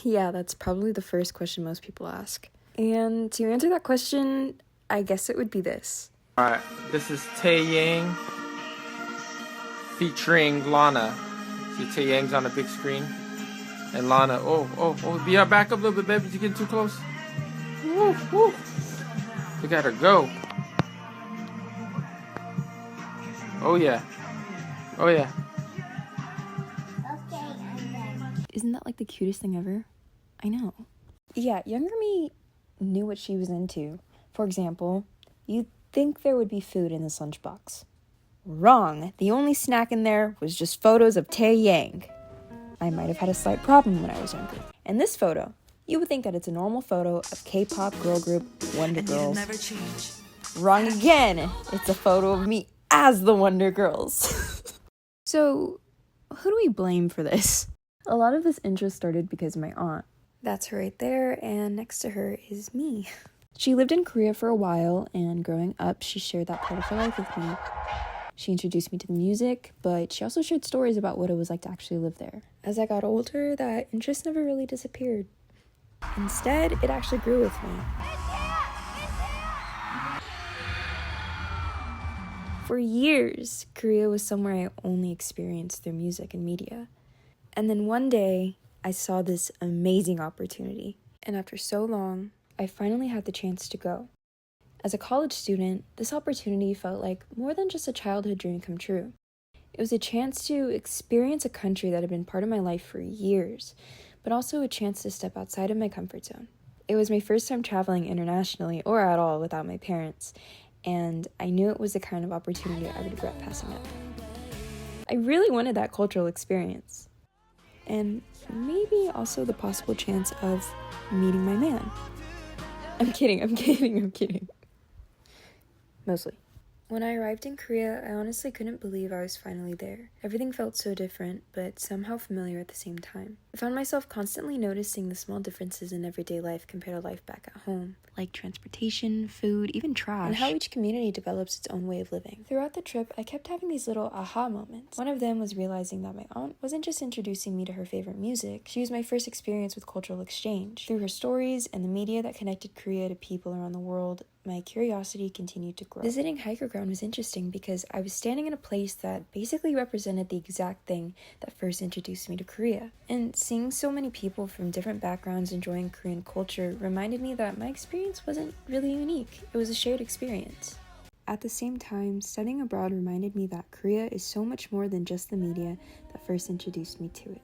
Yeah, that's probably the first question most people ask. And to answer that question, I guess it would be this. Alright, this is Tae Yang featuring Lana. See Tae Yang's on the big screen. And Lana, back up a little bit, baby. You're getting too close. Woo, woo. Look at her go. Oh yeah. Oh yeah. Isn't that like the cutest thing ever? I know. Yeah, younger me knew what she was into. For example, you'd think there would be food in this lunchbox. Wrong. The only snack in there was just photos of Tae Yang. I might have had a slight problem when I was younger. And this photo, you would think that it's a normal photo of K-pop girl group Wonder Girls. Never change. Wrong again. It's a photo of me as the Wonder Girls. So, who do we blame for this? A lot of this interest started because of my aunt. That's her right there, and next to her is me. She lived in Korea for a while, and growing up, she shared that part of her life with me. She introduced me to the music, but she also shared stories about what it was like to actually live there. As I got older, that interest never really disappeared. Instead, it actually grew with me. For years, Korea was somewhere I only experienced through music and media. And then one day, I saw this amazing opportunity. And after so long, I finally had the chance to go. As a college student, this opportunity felt like more than just a childhood dream come true. It was a chance to experience a country that had been part of my life for years, but also a chance to step outside of my comfort zone. It was my first time traveling internationally or at all without my parents, and I knew it was the kind of opportunity I would regret passing up. I really wanted that cultural experience, and maybe also the possible chance of meeting my man. I'm kidding. Mostly. When I arrived in Korea, I honestly couldn't believe I was finally there. Everything felt so different, but somehow familiar at the same time. I found myself constantly noticing the small differences in everyday life compared to life back at home, like transportation, food, even trash, and how each community develops its own way of living. Throughout the trip, I kept having these little aha moments. One of them was realizing that my aunt wasn't just introducing me to her favorite music, she was my first experience with cultural exchange. Through her stories and the media that connected Korea to people around the world, my curiosity continued to grow. Visiting Hiker Ground was interesting because I was standing in a place that basically represented the exact thing that first introduced me to Korea. And seeing so many people from different backgrounds enjoying Korean culture reminded me that my experience wasn't really unique. It was a shared experience. At the same time, studying abroad reminded me that Korea is so much more than just the media that first introduced me to it.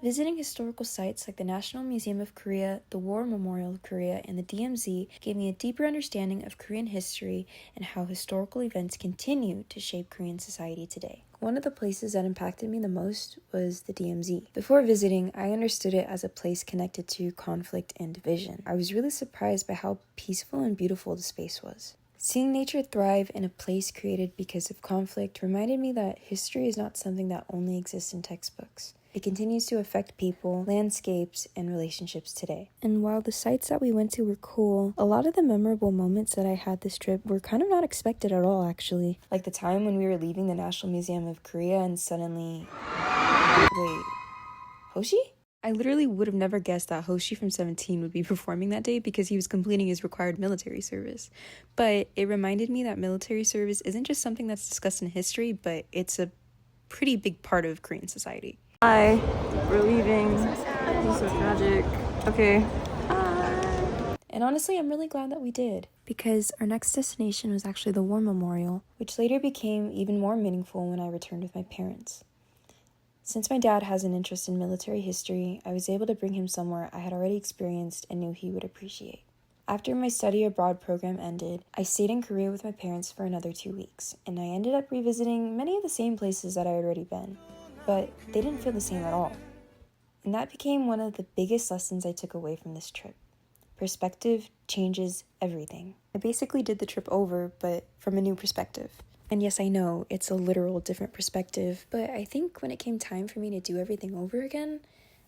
Visiting historical sites like the National Museum of Korea, the War Memorial of Korea, and the DMZ gave me a deeper understanding of Korean history and how historical events continue to shape Korean society today. One of the places that impacted me the most was the DMZ. Before visiting, I understood it as a place connected to conflict and division. I was really surprised by how peaceful and beautiful the space was. Seeing nature thrive in a place created because of conflict reminded me that history is not something that only exists in textbooks. It continues to affect people, landscapes, and relationships today. And while the sites that we went to were cool, a lot of the memorable moments that I had this trip were kind of not expected at all, actually. Like the time when we were leaving the National Museum of Korea and suddenly... Wait, Hoshi? I literally would have never guessed that Hoshi from 17 would be performing that day because he was completing his required military service. But it reminded me that military service isn't just something that's discussed in history, but it's a pretty big part of Korean society. Hi, we're leaving. This is so tragic. Okay. Bye. And honestly, I'm really glad that we did, because our next destination was actually the War Memorial, which later became even more meaningful when I returned with my parents. Since my dad has an interest in military history, I was able to bring him somewhere I had already experienced and knew he would appreciate. After my study abroad program ended, I stayed in Korea with my parents for another 2 weeks, and I ended up revisiting many of the same places that I had already been. But they didn't feel the same at all. And that became one of the biggest lessons I took away from this trip. Perspective changes everything. I basically did the trip over, but from a new perspective. And yes, I know, it's a literal different perspective, but I think when it came time for me to do everything over again,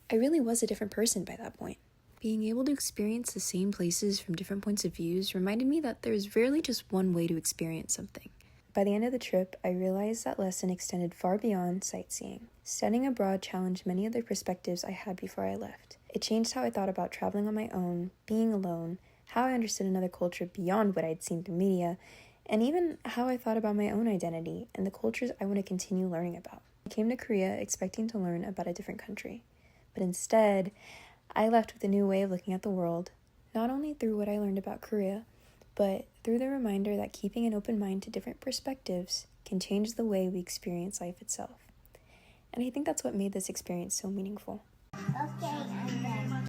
I really was a different person by that point. Being able to experience the same places from different points of views reminded me that there's rarely just one way to experience something. By the end of the trip, I realized that lesson extended far beyond sightseeing. Studying abroad challenged many of the perspectives I had before I left. It changed how I thought about traveling on my own, being alone, how I understood another culture beyond what I'd seen through media, and even how I thought about my own identity and the cultures I want to continue learning about. I came to Korea expecting to learn about a different country, but instead, I left with a new way of looking at the world, not only through what I learned about Korea, but through the reminder that keeping an open mind to different perspectives can change the way we experience life itself. And I think that's what made this experience so meaningful. Okay, I'm ready.